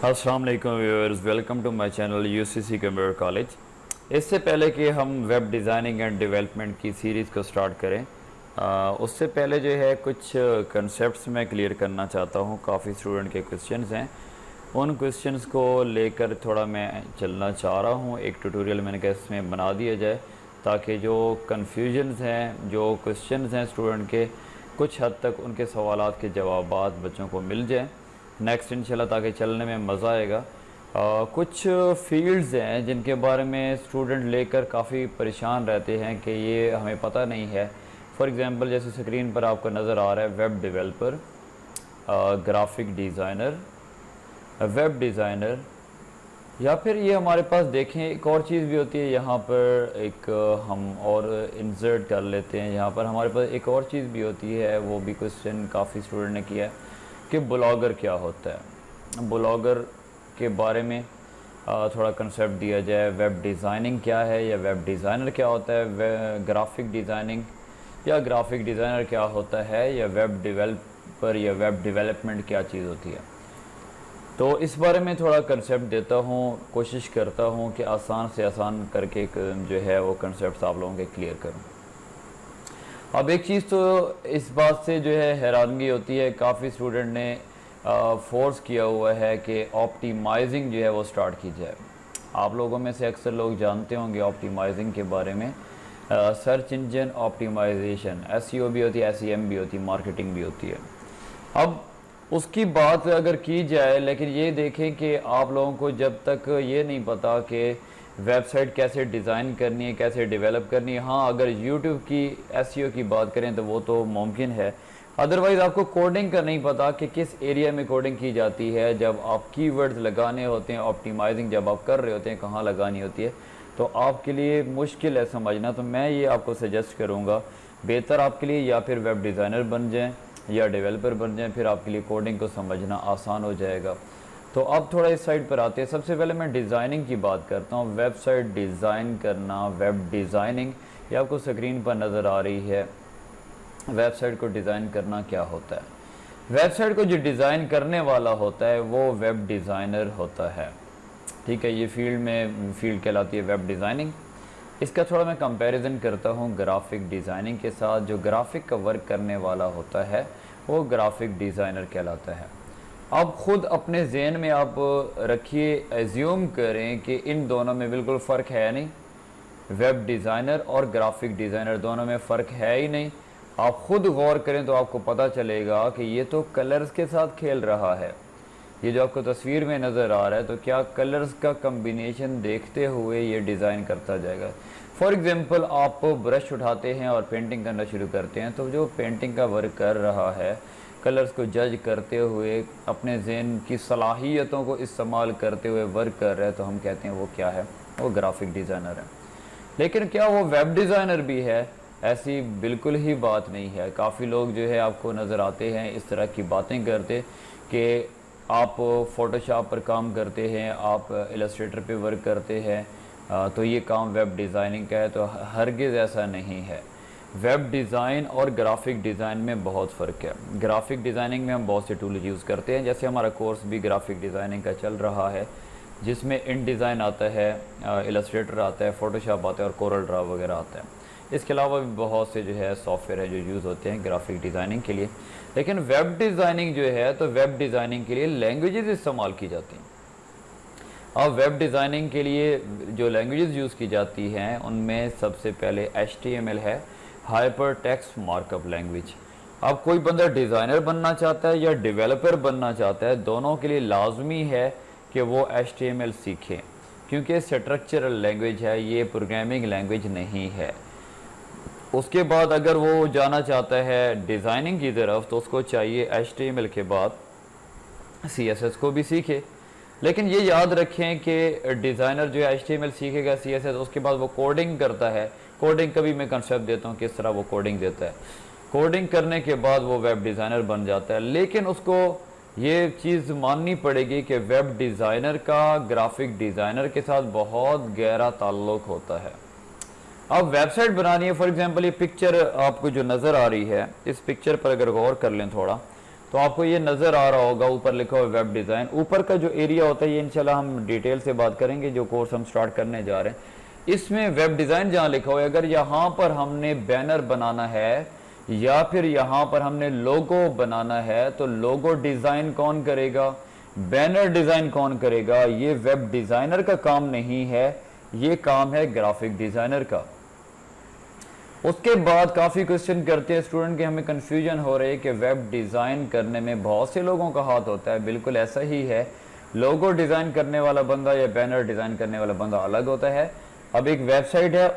अस्सलाम वालेकुम viewers, welcome to my channel UCC computer college. इससे पहले कि हम वेब डिज़ाइनिंग एंड डेवलपमेंट की सीरीज़ को स्टार्ट करें, उससे पहले जो है कुछ कंसेप्ट्स मैं क्लियर करना चाहता हूँ। काफ़ी स्टूडेंट के क्वेश्चंस हैं, उन क्वेश्चंस को लेकर थोड़ा मैं चलना चाह रहा हूँ। एक ट्यूटोरियल मैंने कहा इसमें बना दिया जाए ताकि जो कन्फ्यूजन्स हैं, जो क्वेश्चंस हैं स्टूडेंट के, कुछ हद तक उनके सवालात के जवाबात बच्चों को मिल जाएँ नेक्स्ट इंशाल्लाह, ताकि चलने में मज़ा आएगा। कुछ फील्ड्स हैं जिनके बारे में स्टूडेंट लेकर काफ़ी परेशान रहते हैं कि ये हमें पता नहीं है। फॉर एग्ज़ाम्पल जैसे स्क्रीन पर आपको नज़र आ रहा है web developer, graphic designer, web designer, या फिर ये हमारे पास देखें एक और चीज़ भी होती है। यहाँ पर एक हम और इंसर्ट कर लेते हैं। यहाँ पर हमारे पास एक और चीज़ भी होती है, वो भी क्वेश्चन काफ़ी स्टूडेंट ने किया है कि ब्लॉगर क्या होता है। ब्लॉगर के बारे में थोड़ा कंसेप्ट दिया जाए। वेब डिज़ाइनिंग क्या है या वेब डिज़ाइनर क्या होता है, ग्राफिक डिज़ाइनिंग या ग्राफिक डिज़ाइनर क्या होता है, या वेब डेवलपर या वेब डेवलपमेंट क्या चीज़ होती है। तो इस बारे में थोड़ा कंसेप्ट देता हूँ, कोशिश करता हूँ कि आसान से आसान करके जो है वो कंसेप्ट आप लोगों के क्लियर करूँ। अब एक चीज़ तो इस बात से जो है हैरानगी होती है, काफ़ी स्टूडेंट ने फोर्स किया हुआ है कि ऑप्टिमाइजिंग जो है वो स्टार्ट की जाए। आप लोगों में से अक्सर लोग जानते होंगे ऑप्टिमाइजिंग के बारे में। सर्च इंजन ऑप्टिमाइजेशन, एसईओ भी होती है, एसईएम भी होती है, मार्केटिंग भी होती है। अब उसकी बात अगर की जाए, लेकिन ये देखें कि आप लोगों को जब तक ये नहीं पता कि वेबसाइट कैसे डिज़ाइन करनी है, कैसे डेवलप करनी है। हाँ, अगर यूट्यूब की एसईओ की बात करें तो वो तो मुमकिन है, अदरवाइज़ आपको कोडिंग का नहीं पता कि किस एरिया में कोडिंग की जाती है। जब आप कीवर्ड्स लगाने होते हैं, ऑप्टिमाइजिंग जब आप कर रहे होते हैं, कहाँ लगानी होती है, तो आपके लिए मुश्किल है समझना। तो मैं ये आपको सजेस्ट करूँगा, बेहतर आपके लिए या फिर वेब डिज़ाइनर बन जाएँ या डेवलपर बन जाएँ, फिर आपके लिए कोडिंग को समझना आसान हो जाएगा। तो अब थोड़ा इस साइड पर आते हैं। सबसे पहले मैं डिज़ाइनिंग की बात करता हूँ। वेबसाइट डिज़ाइन करना, वेब डिज़ाइनिंग, ये आपको स्क्रीन पर नज़र आ रही है। वेबसाइट को डिज़ाइन करना क्या होता है? वेबसाइट को जो डिज़ाइन करने वाला होता है वो वेब डिज़ाइनर होता है। ठीक है, ये फील्ड कहलाती है वेब डिज़ाइनिंग। इसका थोड़ा मैं कंपैरिजन करता हूँ ग्राफिक डिज़ाइनिंग के साथ। जो ग्राफिक का वर्क करने वाला होता है वो ग्राफिक डिज़ाइनर कहलाता है। अब ख़ुद अपने जहन में आप रखिए, एज्यूम करें कि इन दोनों में बिल्कुल फ़र्क है नहीं। वेब डिज़ाइनर और ग्राफिक डिज़ाइनर दोनों में फ़र्क है ही नहीं। आप ख़ुद गौर करें तो आपको पता चलेगा कि ये तो कलर्स के साथ खेल रहा है। ये जो आपको तस्वीर में नज़र आ रहा है, तो क्या कलर्स का कम्बिनेशन देखते हुए ये डिज़ाइन करता जाएगा। फॉर एग्ज़ाम्पल आप ब्रश उठाते हैं और पेंटिंग करना शुरू करते हैं, तो जो पेंटिंग का वर्क कर रहा है, कलर्स को जज करते हुए, अपने जहन की सलाहियतों को इस्तेमाल करते हुए वर्क कर रहा है, तो हम कहते हैं वो क्या है, वो ग्राफिक डिज़ाइनर है। लेकिन क्या वो वेब डिज़ाइनर भी है? ऐसी बिल्कुल ही बात नहीं है। काफ़ी लोग जो है आपको नज़र आते हैं इस तरह की बातें करते कि आप फ़ोटोशॉप पर काम करते हैं, आप इलस्ट्रेटर पे वर्क करते हैं, तो ये काम वेब डिज़ाइनिंग का है। तो हरगिज़ ऐसा नहीं है। वेब डिज़ाइन और ग्राफिक डिज़ाइन में बहुत फ़र्क है। ग्राफिक डिज़ाइनिंग में हम बहुत से टूल यूज़ करते हैं, जैसे हमारा कोर्स भी ग्राफिक डिज़ाइनिंग का चल रहा है, जिसमें इन डिज़ाइन आता है, इलस्ट्रेटर आता है, फ़ोटोशॉप आता है और कोरल ड्रा वगैरह आता है। इसके अलावा भी बहुत से जो है सॉफ्टवेयर है जो यूज़ होते हैं ग्राफिक डिज़ाइनिंग के लिए। लेकिन वेब डिज़ाइनिंग जो है, तो वेब डिज़ाइनिंग के लिए लैंग्वेजेस इस्तेमाल की जाती हैं। अब वेब डिज़ाइनिंग के लिए जो लैंग्वेजेस यूज़ की जाती हैं उनमें सबसे पहले HTML है, हाइपर टेक्स्ट मार्कअप लैंग्वेज। अब कोई बंदा डिज़ाइनर बनना चाहता है या डेवलपर बनना चाहता है, दोनों के लिए लाजमी है कि वो HTML सीखें, क्योंकि स्ट्रक्चरल लैंग्वेज है, ये प्रोग्रामिंग लैंग्वेज नहीं है। उसके बाद अगर वो जाना चाहता है डिज़ाइनिंग की तरफ, तो उसको चाहिए HTML के बाद CSS को भी सीखे। लेकिन ये याद रखें कि डिज़ाइनर जो है HTML सीखेगा, CSS, उसके बाद वो कोडिंग करता है। कोडिंग का भी मैं कंसेप्ट देता हूँ किस तरह वो कोडिंग देता है। कोडिंग करने के बाद वो वेब डिज़ाइनर बन जाता है। लेकिन उसको ये चीज़ माननी पड़ेगी कि वेब डिज़ाइनर का ग्राफिक डिज़ाइनर के साथ बहुत गहरा ताल्लुक़ होता है। अब वेबसाइट बनानी है, फॉर एग्जांपल ये पिक्चर आपको जो नज़र आ रही है, इस पिक्चर पर अगर गौर कर लें थोड़ा, तो आपको ये नज़र आ रहा होगा ऊपर लिखा हुआ वेब डिज़ाइन। ऊपर का जो एरिया होता है ये इंशाल्लाह हम डिटेल से बात करेंगे जो कोर्स हम स्टार्ट करने जा रहे हैं। इसमें वेब डिज़ाइन जहाँ लिखा हुआ है, अगर यहाँ पर हमने बैनर बनाना है या फिर यहाँ पर हमने लोगो बनाना है तो लोगो डिज़ाइन कौन करेगा, बैनर डिज़ाइन कौन करेगा? ये वेब डिज़ाइनर का काम नहीं है, ये काम है ग्राफिक डिज़ाइनर का। उसके बाद काफ़ी क्वेश्चन करते हैं स्टूडेंट के, हमें कन्फ्यूजन हो रही है कि वेब डिज़ाइन करने में बहुत से लोगों का हाथ होता है। बिल्कुल ऐसा ही है, लोगो डिज़ाइन करने वाला बंदा या बैनर डिज़ाइन करने वाला बंदा अलग होता है। अब एक वेबसाइट है,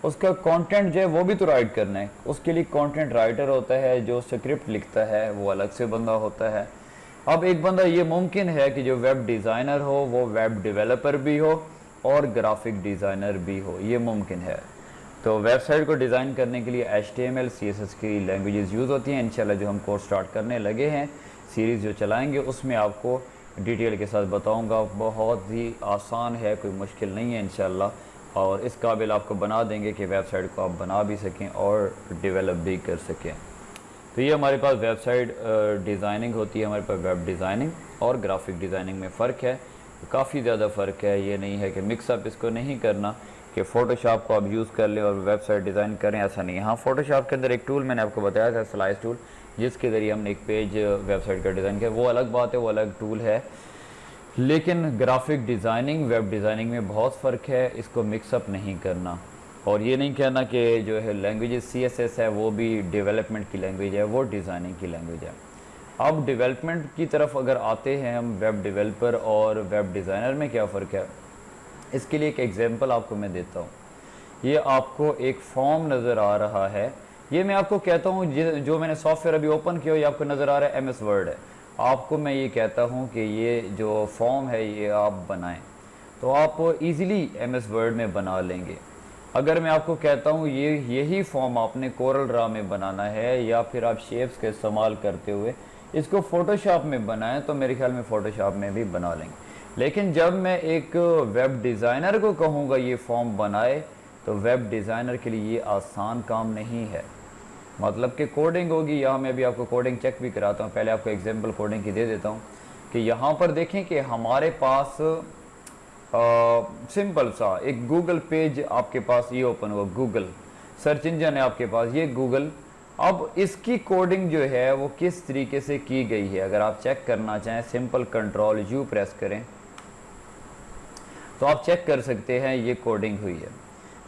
उसका कंटेंट जो है वो भी तो राइट करना है, उसके लिए कंटेंट राइटर होता है, जो स्क्रिप्ट लिखता है वो अलग से बंदा होता है। अब एक बंदा ये मुमकिन है कि जो वेब डिज़ाइनर हो वो वेब डेवलपर भी हो और ग्राफिक डिज़ाइनर भी हो, ये मुमकिन है। तो वेबसाइट को डिज़ाइन करने के लिए HTML CSS की लैंग्वेजेस यूज़ होती हैं। इंशाल्लाह जो हम कोर्स स्टार्ट करने लगे हैं, सीरीज़ जो चलाएंगे उसमें आपको डिटेल के साथ बताऊंगा। बहुत ही आसान है, कोई मुश्किल नहीं है इंशाल्लाह, और इस काबिल आपको बना देंगे कि वेबसाइट को आप बना भी सकें और डेवलप भी कर सकें। तो ये हमारे पास वेबसाइट डिज़ाइनिंग होती है, हमारे पास वेब डिज़ाइनिंग और ग्राफिक डिज़ाइनिंग में फ़र्क है, काफ़ी ज़्यादा फ़र्क है। ये नहीं है कि मिक्सअप इसको नहीं करना कि फ़ोटोशॉप को आप यूज़ कर लें और वेबसाइट डिज़ाइन करें, ऐसा नहीं है। हाँ, फ़ोटोशॉप के अंदर एक टूल मैंने आपको बताया था, स्लाइस टूल, जिसके ज़रिए हमने एक पेज वेबसाइट का डिज़ाइन किया, वो अलग बात है, वो अलग टूल है। लेकिन ग्राफिक डिज़ाइनिंग वेब डिज़ाइनिंग में बहुत फ़र्क है, इसको मिक्सअप नहीं करना। और ये नहीं कहना कि जो है लैंग्वेज CSS है वो भी डेवलपमेंट की लैंग्वेज है, वो डिज़ाइनिंग की लैंग्वेज है। अब डेवलपमेंट की तरफ अगर आते हैं हम, वेब डेवलपर और वेब डिज़ाइनर में क्या फ़र्क है, इसके लिए एक एग्जांपल आपको मैं देता हूँ। ये आपको एक फॉर्म नज़र आ रहा है, ये मैं आपको कहता हूँ जो मैंने सॉफ्टवेयर अभी ओपन किया, ये आपको नज़र आ रहा है MS वर्ड है। आपको मैं ये कहता हूँ कि ये जो फॉर्म है ये आप बनाएं, तो आप इजीली MS वर्ड में बना लेंगे। अगर मैं आपको कहता हूँ यही फॉर्म आपने कोरल ड्रा में बनाना है या फिर आप शेप्स का इस्तेमाल करते हुए इसको फ़ोटोशॉप में बनाएं, तो मेरे ख्याल में फ़ोटोशॉप में भी बना लेंगे। लेकिन जब मैं एक वेब डिज़ाइनर को कहूँगा ये फॉर्म बनाए, तो वेब डिज़ाइनर के लिए ये आसान काम नहीं है। मतलब कि कोडिंग होगी, यहाँ मैं भी आपको कोडिंग चेक भी कराता हूँ। पहले आपको एग्जांपल कोडिंग की दे देता हूँ कि यहाँ पर देखें कि हमारे पास सिंपल सा एक गूगल पेज आपके पास ये ओपन हुआ, गूगल सर्च इंजन है आपके पास, ये गूगल। अब इसकी कोडिंग जो है वो किस तरीके से की गई है, अगर आप चेक करना चाहें सिंपल Ctrl+U प्रेस करें तो आप चेक कर सकते हैं ये कोडिंग हुई है।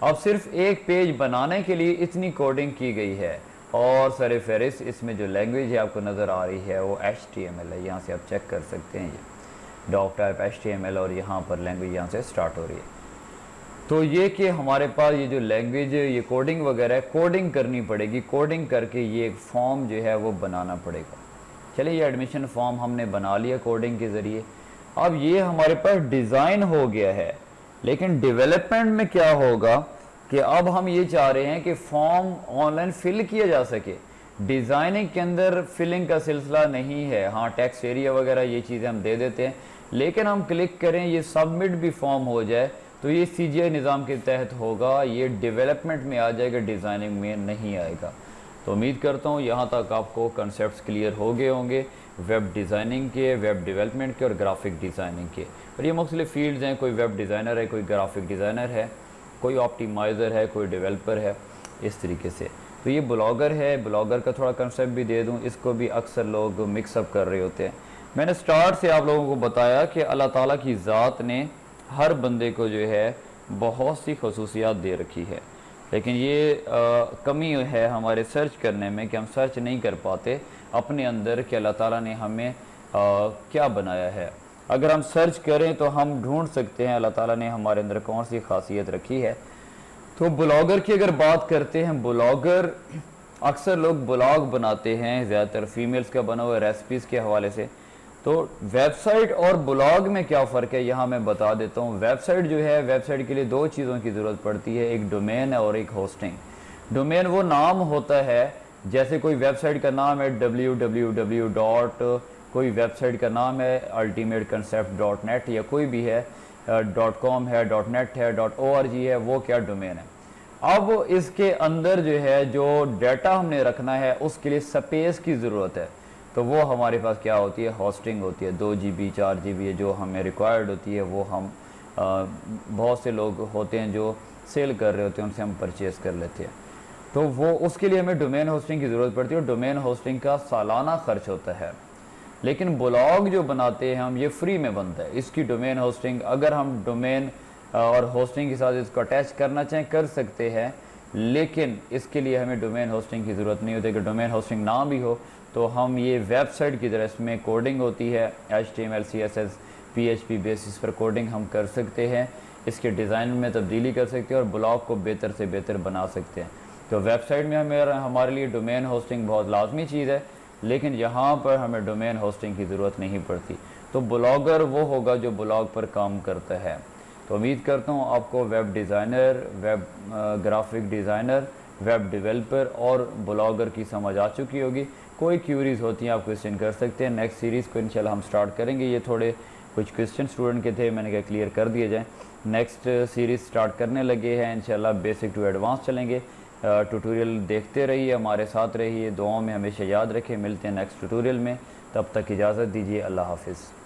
अब सिर्फ एक पेज बनाने के लिए इतनी कोडिंग की गई है, और सर फहरिस्त इसमें जो लैंग्वेज है आपको नज़र आ रही है वो HTML है। यहाँ से आप चेक कर सकते हैं, ये डॉक टाइप HTML, और यहाँ पर लैंग्वेज यहाँ से स्टार्ट हो रही है। तो ये कि हमारे पास ये जो लैंग्वेज ये कोडिंग वगैरह है, कोडिंग करनी पड़ेगी, कोडिंग करके ये एक फॉर्म जो है वो बनाना पड़ेगा। चलिए ये एडमिशन फॉर्म हमने बना लिया कोडिंग के ज़रिए। अब ये हमारे पास डिज़ाइन हो गया है, लेकिन डेवलपमेंट में क्या होगा कि अब हम ये चाह रहे हैं कि फॉर्म ऑनलाइन फिल किया जा सके। डिज़ाइनिंग के अंदर फिलिंग का सिलसिला नहीं है। हाँ, टेक्स्ट एरिया वगैरह ये चीज़ें हम दे देते हैं, लेकिन हम क्लिक करें ये सबमिट भी फॉर्म हो जाए तो ये CGI निज़ाम के तहत होगा, ये डेवलपमेंट में आ जाएगा, डिज़ाइनिंग में नहीं आएगा। तो उम्मीद करता हूँ यहाँ तक आपको कंसेप्ट्स क्लियर हो गए होंगे वेब डिज़ाइनिंग के, वेब डेवलपमेंट के और ग्राफिक डिज़ाइनिंग के। और ये मुख्तलिफ फील्ड्स हैं, कोई वेब डिज़ाइनर है, कोई ग्राफिक डिज़ाइनर है, कोई ऑप्टिमाइज़र है, कोई डेवलपर है, इस तरीके से। तो ये ब्लॉगर है, ब्लॉगर का थोड़ा कंसेप्ट भी दे दूँ, इसको भी अक्सर लोग मिक्सअप कर रहे होते हैं। मैंने स्टार्ट से आप लोगों को बताया कि अल्लाह ताला की ज़ात ने हर बंदे को जो है बहुत सी खसूसियात दे रखी है, लेकिन ये कमी है हमारे सर्च करने में कि हम सर्च नहीं कर पाते अपने अंदर कि अल्लाह ताला ने हमें क्या बनाया है। अगर हम सर्च करें तो हम ढूंढ सकते हैं अल्लाह ताला ने हमारे अंदर कौन सी खासियत रखी है। तो ब्लॉगर की अगर बात करते हैं, ब्लॉगर अक्सर लोग ब्लॉग बनाते हैं, ज़्यादातर फीमेल्स का बना हुआ रेसिपीज़ के हवाले से। तो वेबसाइट और ब्लॉग में क्या फ़र्क है यहाँ मैं बता देता हूँ। वेबसाइट जो है, वेबसाइट के लिए दो चीज़ों की ज़रूरत पड़ती है, एक डोमेन और एक होस्टिंग। डोमेन वो नाम होता है, जैसे कोई वेबसाइट का नाम है www. कोई वेबसाइट का नाम है ultimateconcept.net या कोई भी है, .com है, .net है, .org है, वो क्या डोमेन है। अब इसके अंदर जो है जो डाटा हमने रखना है उसके लिए स्पेस की ज़रूरत है। तो वो हमारे पास क्या होती है, होस्टिंग होती है। 2 GB 4 GB जो हमें रिक्वायर्ड होती है, वो हम बहुत से लोग होते हैं जो सेल कर रहे होते हैं, उनसे हम परचेज़ कर लेते हैं। तो वो उसके लिए हमें डोमेन होस्टिंग की ज़रूरत पड़ती है, और डोमेन होस्टिंग का सालाना खर्च होता है। लेकिन ब्लॉग जो बनाते हैं हम, ये फ्री में बनता है। इसकी डोमेन होस्टिंग, अगर हम डोमेन और होस्टिंग के साथ इसको अटैच करना चाहें कर सकते हैं, लेकिन इसके लिए हमें डोमेन होस्टिंग की ज़रूरत नहीं होती। अगर डोमेन होस्टिंग ना भी हो तो हम ये वेबसाइट की तरह, इसमें कोडिंग होती है, HTML CSS PHP बेसिस पर कोडिंग हम कर सकते हैं, इसके डिज़ाइन में तब्दीली कर सकते हैं और ब्लॉग को बेहतर से बेहतर बना सकते हैं। तो वेबसाइट में हमारे लिए डोमेन होस्टिंग बहुत लाजमी चीज़ है, लेकिन यहाँ पर हमें डोमेन होस्टिंग की ज़रूरत नहीं पड़ती। तो ब्लॉगर वो होगा जो ब्लॉग पर काम करता है। तो उम्मीद करता हूँ आपको web designer, web graphic designer, web developer और ब्लॉगर की समझ आ चुकी होगी। कोई क्यूरीज़ होती हैं आप क्वेश्चन कर सकते हैं। नेक्स्ट सीरीज़ को इंशाल्लाह हम स्टार्ट करेंगे। ये थोड़े कुछ क्वेश्चन स्टूडेंट के थे, मैंने कहा क्लियर कर दिए जाएँ। नेक्स्ट सीरीज़ स्टार्ट करने लगे हैं इंशाल्लाह, बेसिक टू एडवांस चलेंगे। ट्यूटोरियल देखते रहिए, हमारे साथ रहिए, दुआओं में हमेशा याद रखें। मिलते हैं नेक्स्ट ट्यूटोरियल में, तब तक इजाज़त दीजिए। अल्लाह हाफिज़।